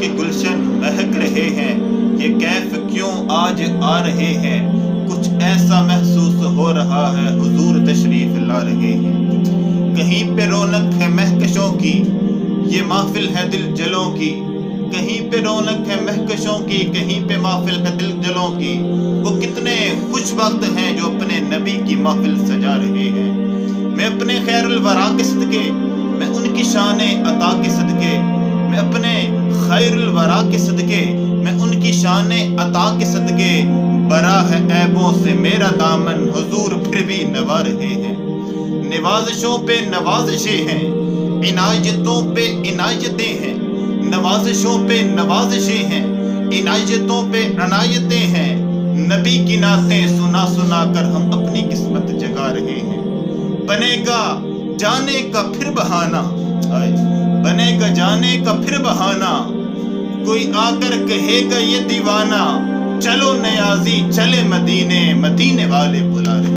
के गुलशन महक रहे हैं, ये कैफ क्यों आज आ रहे हैं, कुछ ऐसा महसूस हो रहा है हुजूर तशरीफ ला रहे हैं। कहीं पे रौनक है महकशों की, ये महफिल है दिल जलों की, कहीं पे रौनक है महकशों की, कहीं पे महफिल है दिल जलों की। वो कितने खुश वक्त हैं जो अपने नबी की महफिल सजा रहे हैं। मैं अपने खैरुल वरा के सदके, मैं उनकी शान अता के सदके, मैं अपने खैरुल वरा के सदके, मैं उनकी शान अता के सदके, बरा है ऐबों से मेरा दामन हुजूर फिर भी नवा रहे हैं। नवाज़िशों पे नवाज़िशें हैं, इनायतों पे इनायतें हैं, नवाज़िशों पे नवाज़िशें हैं, इनायतों पे इनायतें हैं। नबी की नातें सुना सुना कर हम अपनी किस्मत जगा रहे हैं। बनेगा जाने का फिर बहाना, बनेगा जाने का फिर बहाना, कोई आकर कहेगा ये दीवाना, चलो नियाज़ी चले मदीने, मदीने वाले बुला रहे।